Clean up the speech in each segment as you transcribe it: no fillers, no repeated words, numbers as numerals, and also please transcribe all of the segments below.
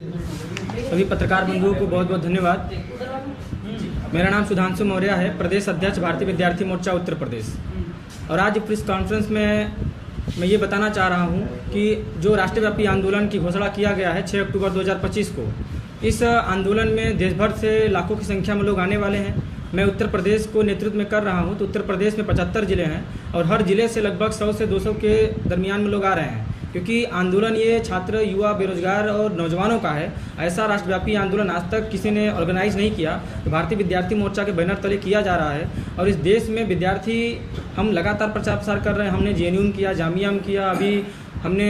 सभी पत्रकार बंधुओं को बहुत बहुत धन्यवाद। मेरा नाम सुधांशु मौर्य है, प्रदेश अध्यक्ष भारतीय विद्यार्थी मोर्चा उत्तर प्रदेश। और आज प्रेस कॉन्फ्रेंस में मैं ये बताना चाह रहा हूँ कि जो राष्ट्रव्यापी आंदोलन की घोषणा किया गया है 6 अक्टूबर 2025 को, इस आंदोलन में देश भर से लाखों की संख्या में लोग आने वाले हैं। मैं उत्तर प्रदेश को नेतृत्व में कर रहा हूँ, तो उत्तर प्रदेश में 75 ज़िले हैं और हर ज़िले से लगभग 100 से 200 के दरमियान में लोग आ रहे हैं, क्योंकि आंदोलन ये छात्र, युवा, बेरोजगार और नौजवानों का है। ऐसा राष्ट्रव्यापी आंदोलन आज तक किसी ने ऑर्गेनाइज नहीं किया, तो भारतीय विद्यार्थी मोर्चा के बैनर तले किया जा रहा है। और इस देश में विद्यार्थी हम लगातार प्रचार प्रसार कर रहे हैं। हमने JNU में किया, जामिया में किया, अभी हमने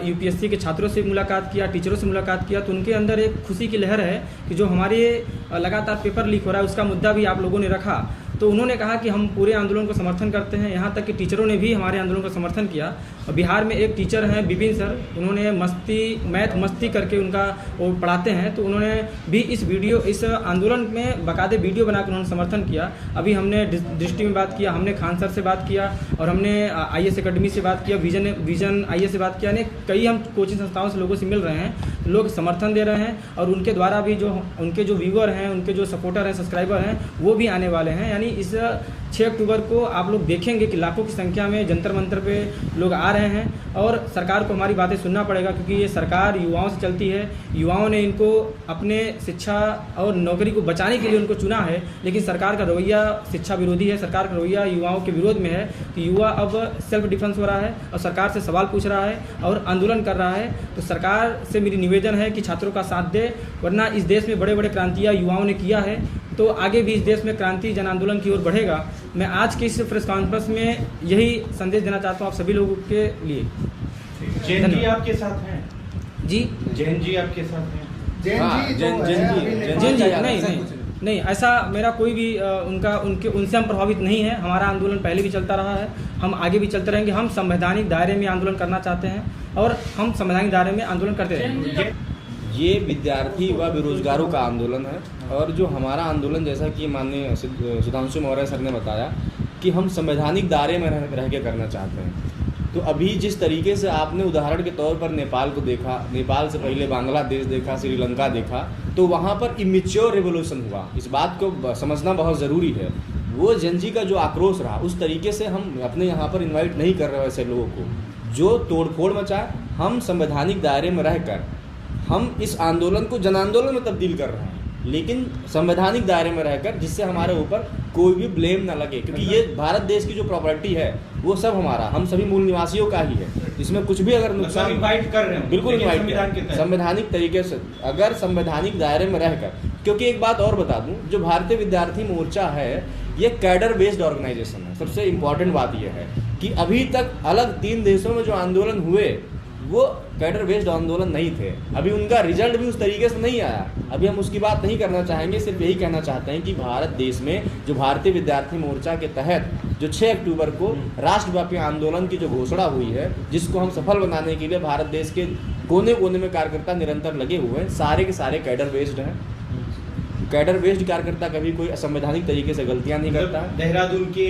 UPSC के छात्रों से मुलाकात किया, टीचरों से मुलाकात किया, तो उनके अंदर एक खुशी की लहर है कि जो हमारे लगातार पेपर लीक हो रहा है उसका मुद्दा भी आप लोगों ने रखा। तो उन्होंने कहा कि हम पूरे आंदोलन को समर्थन करते हैं। यहाँ तक कि टीचरों ने भी हमारे आंदोलन को समर्थन किया। और बिहार में एक टीचर हैं विपिन सर, उन्होंने मैथ मस्ती करके उनका वो पढ़ाते हैं, तो उन्होंने भी इस आंदोलन में बाकायदे वीडियो बनाकर उन्होंने समर्थन किया। अभी हमने दृष्टि में बात किया, हमने खान सर से बात किया और हमने IAS अकेडमी से बात किया, विजन IAS से बात किया। यानी कई हम कोचिंग संस्थाओं से लोगों से मिल रहे हैं, लोग समर्थन दे रहे हैं और उनके द्वारा भी उनके जो व्यूअर हैं, उनके जो सपोर्टर हैं, सब्सक्राइबर हैं, वो भी आने वाले हैं। यानी इस 6 अक्टूबर को आप लोग देखेंगे कि लाखों की संख्या में जंतर मंतर पे लोग आ रहे हैं और सरकार को हमारी बातें सुनना पड़ेगा, क्योंकि ये सरकार युवाओं से चलती है। युवाओं ने इनको अपने शिक्षा और नौकरी को बचाने के लिए उनको चुना है, लेकिन सरकार का रवैया शिक्षा विरोधी है। सरकार का रवैया युवाओं के विरोध में है कि युवा अब सेल्फ डिफेंस हो रहा है और सरकार से सवाल पूछ रहा है और आंदोलन कर रहा है। तो सरकार से मेरी निवेदन है कि छात्रों का साथ दे, वरना इस देश में बड़े बड़े क्रांतियाँ युवाओं ने किया है, तो आगे भी इस देश में क्रांति जन आंदोलन की ओर बढ़ेगा। मैं आज की इस प्रेस कॉन्फ्रेंस में यही संदेश देना चाहता हूँ आप सभी लोगों के लिए। जैन जी आपके साथ हैं? जी, जैन जी आपके साथ हैं? जैन जी नहीं, ऐसा मेरा कोई भी उनसे हम प्रभावित नहीं है। हमारा आंदोलन पहले भी चलता रहा है, हम आगे भी चलते रहेंगे। हम संवैधानिक दायरे में आंदोलन करना चाहते हैं और हम संवैधानिक दायरे में आंदोलन करते रहेंगे। ये विद्यार्थी व बेरोजगारों का आंदोलन है और जो हमारा आंदोलन, जैसा कि माननीय सुधांशु मौर्य सर ने बताया कि हम संवैधानिक दायरे में रह के करना चाहते हैं। तो अभी जिस तरीके से आपने उदाहरण के तौर पर नेपाल को देखा, नेपाल से पहले बांग्लादेश देखा, श्रीलंका देखा, तो वहाँ पर इमेच्योर रिवोल्यूशन हुआ। इस बात को समझना बहुत ज़रूरी है। वो जन जी का जो आक्रोश रहा, उस तरीके से हम अपने यहाँ पर इन्वाइट नहीं कर रहे वैसे लोगों को जो तोड़फोड़ मचाए। हम संवैधानिक दायरे में रहकर हम इस आंदोलन को जन आंदोलन में तब्दील कर रहे हैं, लेकिन संवैधानिक दायरे में रहकर, जिससे हमारे ऊपर कोई भी ब्लेम ना लगे, क्योंकि ये भारत देश की जो प्रॉपर्टी है वो सब हमारा, हम सभी मूल निवासियों का ही है। इसमें कुछ भी अगर नुकसान इन्वाइट कर रहे हैं, बिल्कुल इन्वाइट संवैधानिक तरीके से, अगर संवैधानिक दायरे में रहकर। क्योंकि एक बात और बता दूं, जो भारतीय विद्यार्थी मोर्चा है ये कैडर बेस्ड ऑर्गेनाइजेशन है। सबसे इम्पॉर्टेंट बात यह है कि अभी तक अलग 3 देशों में जो आंदोलन हुए वो कैडर बेस्ड आंदोलन नहीं थे। अभी उनका रिजल्ट भी उस तरीके से नहीं आया। अभी हम उसकी बात नहीं करना चाहेंगे, सिर्फ यही कहना चाहते हैं कि भारत देश में जो भारतीय विद्यार्थी मोर्चा के तहत जो 6 अक्टूबर को राष्ट्रव्यापी आंदोलन की जो घोषणा हुई है, जिसको हम सफल बनाने के लिए भारत देश के कोने कोने में कार्यकर्ता निरंतर लगे हुए हैं, सारे के सारे कैडर बेस्ड हैं। कैडर बेस्ड कार्यकर्ता कभी कोई असंवैधानिक तरीके से गलतियां नहीं करता। देहरादून के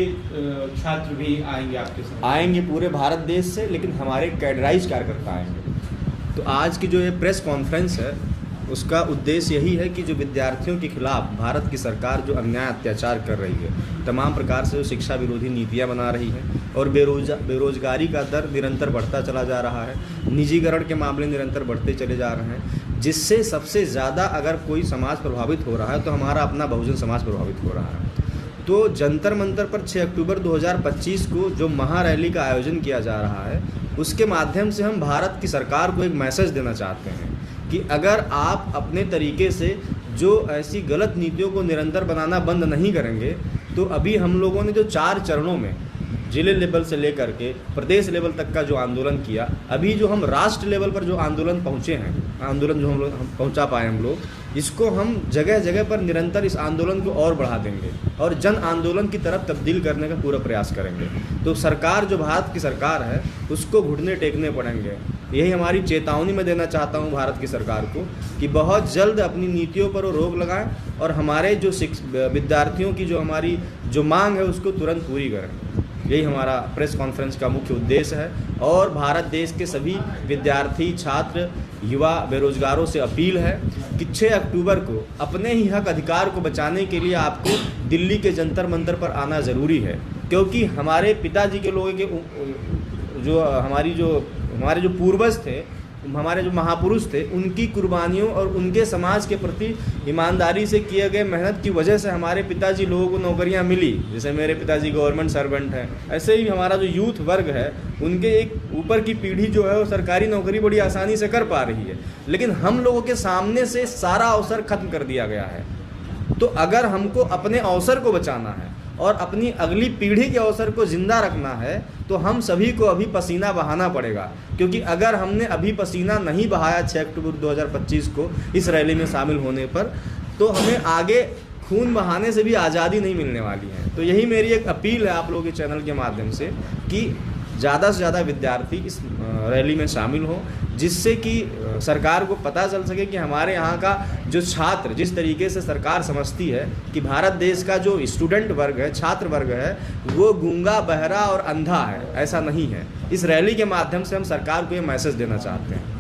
छात्र भी आएंगे आपके साथ? आएंगे पूरे भारत देश से, लेकिन हमारे कैडराइज कार्यकर्ता आएंगे। तो आज की जो ये प्रेस कॉन्फ्रेंस है उसका उद्देश्य यही है कि जो विद्यार्थियों के खिलाफ भारत की सरकार जो अन्याय अत्याचार कर रही है, तमाम प्रकार से जो शिक्षा विरोधी नीतियां बना रही है और बेरोजगारी का दर निरंतर बढ़ता चला जा रहा है, निजीकरण के मामले निरंतर बढ़ते चले जा रहे हैं, जिससे सबसे ज़्यादा अगर कोई समाज प्रभावित हो रहा है तो हमारा अपना बहुजन समाज प्रभावित हो रहा है। तो जंतर मंतर पर 6 अक्टूबर 2025 को जो महारैली का आयोजन किया जा रहा है, उसके माध्यम से हम भारत की सरकार को एक मैसेज देना चाहते हैं कि अगर आप अपने तरीके से जो ऐसी गलत नीतियों को निरंतर बनाना बंद नहीं करेंगे, तो अभी हम लोगों ने जो 4 चरणों में जिले लेवल से लेकर के प्रदेश लेवल तक का जो आंदोलन किया, अभी जो हम राष्ट्र लेवल पर जो आंदोलन पहुँचे हैं, आंदोलन जो हम पहुँचा पाए हम लोग, इसको हम जगह जगह पर निरंतर इस आंदोलन को और बढ़ा देंगे और जन आंदोलन की तरफ तब्दील करने का पूरा प्रयास करेंगे। तो सरकार, जो भारत की सरकार है, उसको घुटने टेकने पड़ेंगे। यही हमारी चेतावनी मैं देना चाहता हूं भारत की सरकार को कि बहुत जल्द अपनी नीतियों पर वो रोक लगाएं और हमारे जो विद्यार्थियों की जो हमारी जो मांग है उसको तुरंत पूरी करें। यही हमारा प्रेस कॉन्फ्रेंस का मुख्य उद्देश्य है। और भारत देश के सभी विद्यार्थी, छात्र, युवा, बेरोजगारों से अपील है कि 6 अक्टूबर को अपने ही हक अधिकार को बचाने के लिए आपको दिल्ली के जंतर मंतर पर आना ज़रूरी है, क्योंकि हमारे पिताजी के लोगों के जो हमारे जो पूर्वज थे, हमारे जो महापुरुष थे, उनकी कुर्बानियों और उनके समाज के प्रति ईमानदारी से किए गए मेहनत की वजह से हमारे पिताजी लोगों को नौकरियां मिली। जैसे मेरे पिताजी गवर्नमेंट सर्वेंट हैं, ऐसे ही हमारा जो यूथ वर्ग है, उनके एक ऊपर की पीढ़ी जो है वो सरकारी नौकरी बड़ी आसानी से कर पा रही है। लेकिन हम लोगों के सामने से सारा अवसर खत्म कर दिया गया है। तो अगर हमको अपने अवसर को बचाना है और अपनी अगली पीढ़ी के अवसर को ज़िंदा रखना है, तो हम सभी को अभी पसीना बहाना पड़ेगा। क्योंकि अगर हमने अभी पसीना नहीं बहाया 6 अक्टूबर 2025 को इस रैली में शामिल होने पर, तो हमें आगे खून बहाने से भी आज़ादी नहीं मिलने वाली है। तो यही मेरी एक अपील है आप लोगों के चैनल के माध्यम से कि ज़्यादा से ज़्यादा विद्यार्थी इस रैली में शामिल हों, जिससे कि सरकार को पता चल सके कि हमारे यहाँ का जो छात्र, जिस तरीके से सरकार समझती है कि भारत देश का जो स्टूडेंट वर्ग है, छात्र वर्ग है, वो गूंगा, बहरा और अंधा है। ऐसा नहीं है। इस रैली के माध्यम से हम सरकार को ये मैसेज देना चाहते हैं।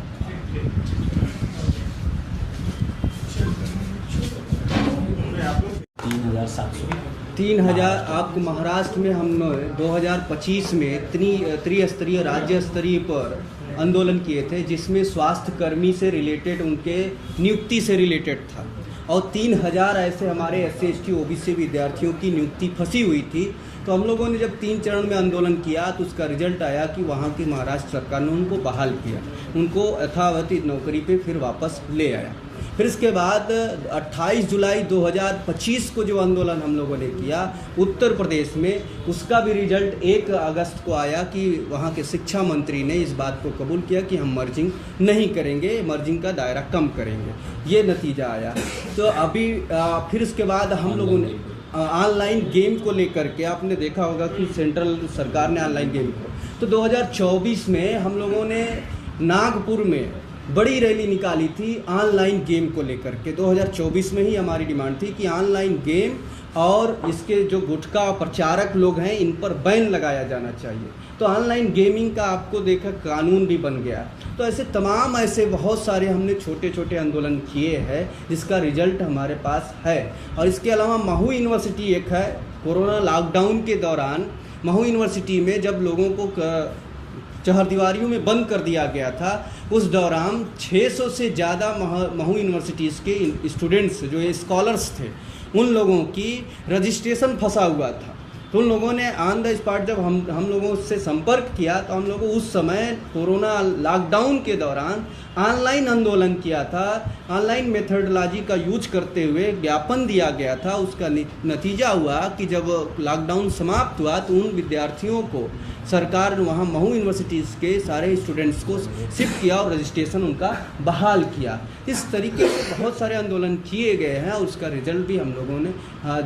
3,000 आपको महाराष्ट्र में हमने 2025 में त्रिस्तरीय राज्य स्तरीय पर आंदोलन किए थे, जिसमें स्वास्थ्य कर्मी से रिलेटेड, उनके नियुक्ति से रिलेटेड था। और 3,000 ऐसे हमारे SC ST OBC विद्यार्थियों की नियुक्ति फंसी हुई थी। तो हम लोगों ने जब 3 चरण में आंदोलन किया तो उसका रिजल्ट आया कि वहाँ की महाराष्ट्र सरकार ने उनको बहाल किया, उनको यथावत नौकरी पे फिर वापस ले आया। फिर इसके बाद 28 जुलाई 2025 को जो आंदोलन हम लोगों ने किया उत्तर प्रदेश में, उसका भी रिजल्ट 1 अगस्त को आया कि वहाँ के शिक्षा मंत्री ने इस बात को कबूल किया कि हम मर्जिंग नहीं करेंगे, मर्जिंग का दायरा कम करेंगे। ये नतीजा आया। तो अभी फिर इसके बाद हम लोगों ने ऑनलाइन गेम को लेकर के, आपने देखा होगा कि सेंट्रल सरकार ने ऑनलाइन गेम को, तो 2024 में हम लोगों ने नागपुर में बड़ी रैली निकाली थी ऑनलाइन गेम को लेकर के। 2024 में ही हमारी डिमांड थी कि ऑनलाइन गेम और इसके जो गुटखा प्रचारक लोग हैं, इन पर बैन लगाया जाना चाहिए। तो ऑनलाइन गेमिंग का आपको देखा कानून भी बन गया। तो ऐसे तमाम ऐसे बहुत सारे हमने छोटे छोटे आंदोलन किए हैं, जिसका रिजल्ट हमारे पास है। और इसके अलावा महू यूनिवर्सिटी एक है। कोरोना लॉकडाउन के दौरान महू यूनिवर्सिटी में जब लोगों को चहारदीवारियों में बंद कर दिया गया था, उस दौरान 600 से ज़्यादा महू यूनिवर्सिटीज़ के स्टूडेंट्स, जो ये स्कॉलर्स थे, उन लोगों की रजिस्ट्रेशन फंसा हुआ था। तो उन लोगों ने ऑन द स्पॉट जब हम लोगों से संपर्क किया, तो हम लोगों उस समय कोरोना लॉकडाउन के दौरान ऑनलाइन आंदोलन किया था, ऑनलाइन मेथडोलॉजी का यूज करते हुए ज्ञापन दिया गया था। उसका नतीजा हुआ कि जब लॉकडाउन समाप्त हुआ तो उन विद्यार्थियों को सरकार ने वहाँ महू यूनिवर्सिटीज़ के सारे स्टूडेंट्स को शिफ्ट किया और रजिस्ट्रेशन उनका बहाल किया। इस तरीके से बहुत सारे आंदोलन किए गए हैं और उसका रिजल्ट भी हम लोगों ने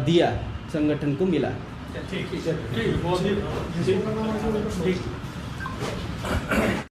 दिया है, संगठन को मिला है। ठीक